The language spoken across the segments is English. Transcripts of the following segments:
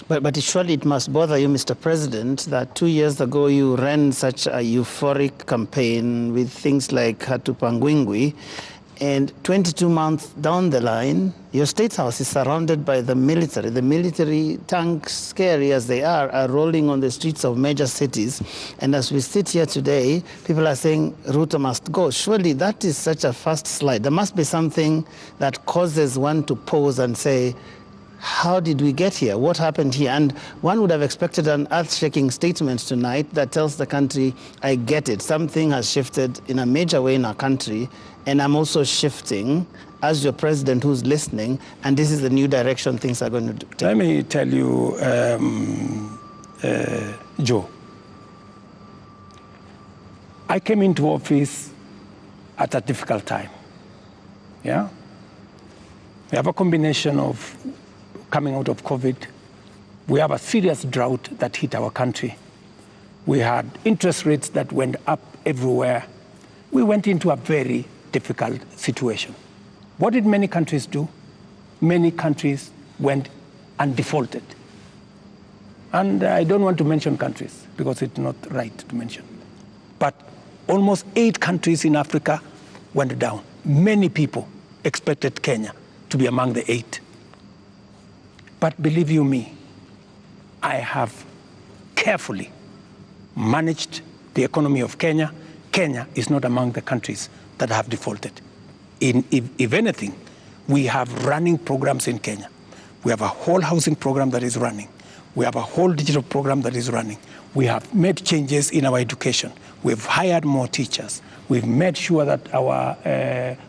But surely it must bother you, Mr. President, that 2 years ago you ran such a euphoric campaign with things like Hatupangwingwi, and 22 months down the line, your State House is surrounded by the military. The military tanks, scary as they are rolling on the streets of major cities. And as we sit here today, people are saying Ruto must go. Surely that is such a fast slide. There must be something that causes one to pause and say, how did we get here? What happened here? And one would have expected an earth-shaking statement tonight that tells the country, I get it. Something has shifted in a major way in our country, and I'm also shifting as your president who's listening, and this is the new direction things are going to take. Let me tell you, Joe, I came into office at a difficult time. Yeah? We have a combination of coming out of COVID. We have a serious drought that hit our country. We had interest rates that went up everywhere. We went into a very difficult situation. What did many countries do? Many countries went and defaulted. And I don't want to mention countries because it's not right to mention. But almost 8 countries in Africa went down. Many people expected Kenya to be among the 8. But believe you me, I have carefully managed the economy of Kenya. Kenya is not among the countries that have defaulted. If anything, we have running programs in Kenya. We have a whole housing program that is running. We have a whole digital program that is running. We have made changes in our education. We've hired more teachers. We've made sure that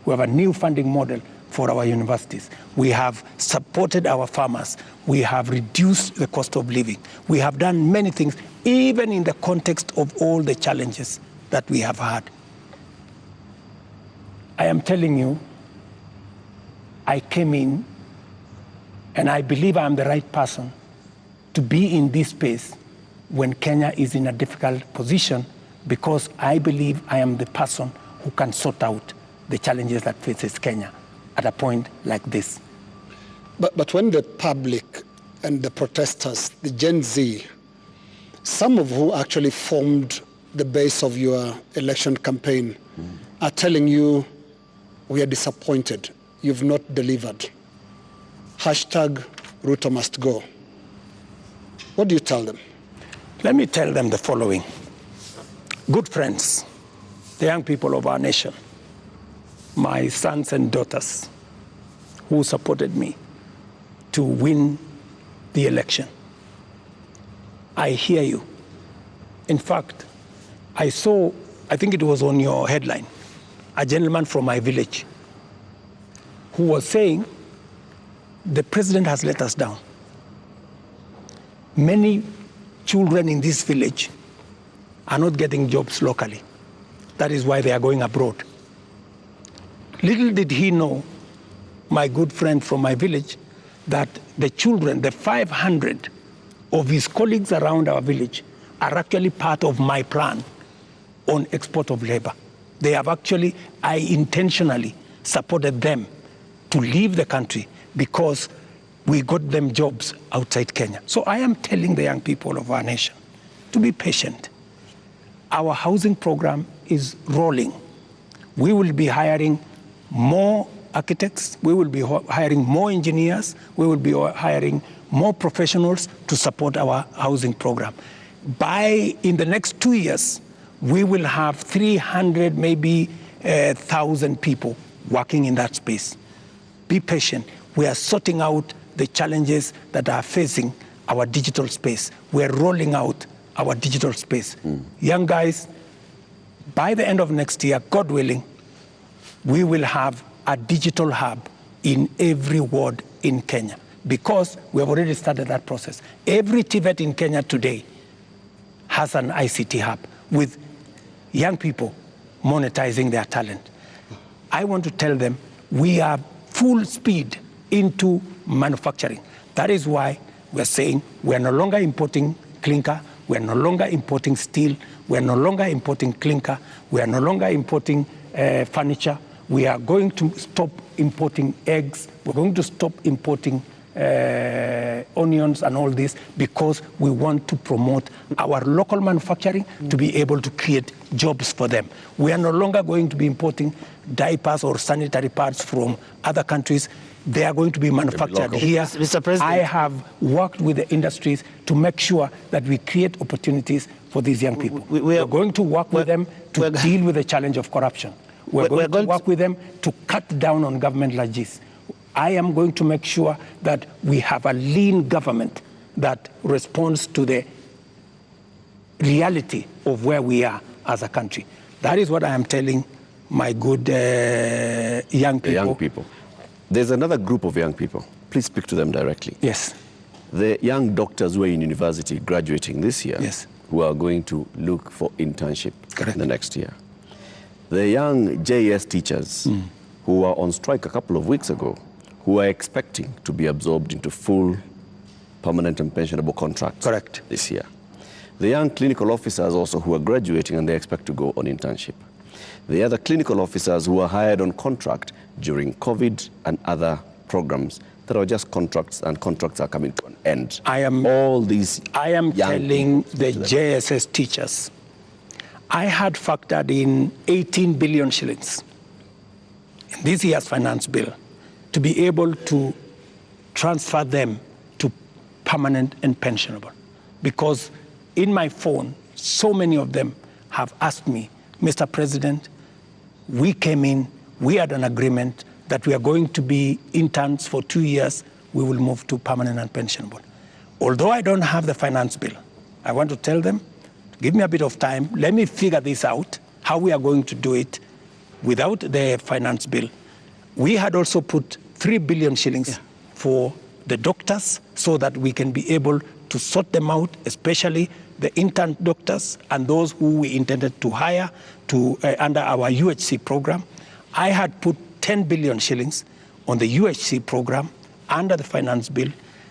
we have a new funding model for our universities. We have supported our farmers. We have reduced the cost of living. We have done many things, even in the context of all the challenges that we have had. I am telling you, I came in, and I believe I'm the right person to be in this space when Kenya is in a difficult position, because I believe I am the person who can sort out the challenges that faces Kenya at a point like this. But when the public and the protesters, the Gen Z, some of who actually formed the base of your election campaign, are telling you, we are disappointed, you've not delivered. Hashtag Ruto must go. What do you tell them? Let me tell them the following. Good friends, the young people of our nation, my sons and daughters who supported me to win the election. I hear you. In fact, I saw, I think it was on your headline, a gentleman from my village who was saying, the president has let us down. Many children in this village are not getting jobs locally. That is why they are going abroad. Little did he know, my good friend from my village, that the children, the 500 of his colleagues around our village, are actually part of my plan on export of labor. They have actually, I intentionally supported them to leave the country because we got them jobs outside Kenya. So I am telling the young people of our nation to be patient. Our housing program is rolling. We will be hiring more architects, we will be hiring more engineers, we will be hiring more professionals to support our housing program. In the next 2 years, we will have 300, maybe 1,000 people working in that space. Be patient. We are sorting out the challenges that are facing our digital space. We are rolling out our digital space. Young guys, by the end of next year, God willing, we will have a digital hub in every ward in Kenya, because we have already started that process. Every TVET in Kenya today has an ICT hub with young people monetizing their talent. I want to tell them we are full speed into manufacturing. That is why we're saying we're no longer importing clinker, we're no longer importing steel, we're no longer importing clinker, we are no longer importing furniture. We are going to stop importing eggs. We're going to stop importing onions and all this, because we want to promote our local manufacturing to be able to create jobs for them. We are no longer going to be importing diapers or sanitary pads from other countries. They are going to be manufactured here. Mr. President, I have worked with the industries to make sure that we create opportunities for these young people. We are going to work with them to deal with the challenge of corruption. We're going to work with them to cut down on government like this. I am going to make sure that we have a lean government that responds to the reality of where we are as a country. That is what I am telling my good young people. The young people. There's another group of young people. Please speak to them directly. Yes. The young doctors who are in university graduating this year, yes, who are going to look for internship correct, the next year. The young JS teachers who were on strike a couple of weeks ago, who are expecting to be absorbed into full permanent and pensionable contracts correct, this year. The young clinical officers also who are graduating and they expect to go on internship. The other clinical officers who are hired on contract during COVID and other programs that are just contracts, and contracts are coming to an end. I am telling the JSS teachers, I had factored in 18 billion shillings in this year's finance bill to be able to transfer them to permanent and pensionable. Because in my phone, so many of them have asked me, Mr. President, we came in, we had an agreement that we are going to be interns for 2 years, we will move to permanent and pensionable. Although I don't have the finance bill, I want to tell them, give me a bit of time, let me figure this out, how we are going to do it without the finance bill. We had also put 3 billion shillings for the doctors so that we can be able to sort them out, especially the intern doctors and those who we intended to hire to under our UHC program. I had put 10 billion shillings on the UHC program under the finance bill.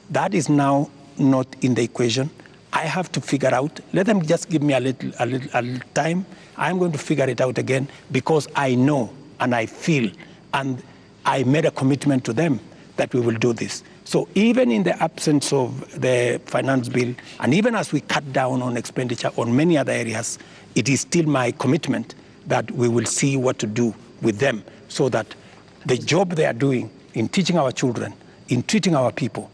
That is now not in the equation. I have to figure out, let them just give me a little time. I'm going to figure it out again because I know and I feel and I made a commitment to them that we will do this. So even in the absence of the finance bill, and even as we cut down on expenditure on many other areas, it is still my commitment that we will see what to do with them so that the job they are doing in teaching our children, in treating our people,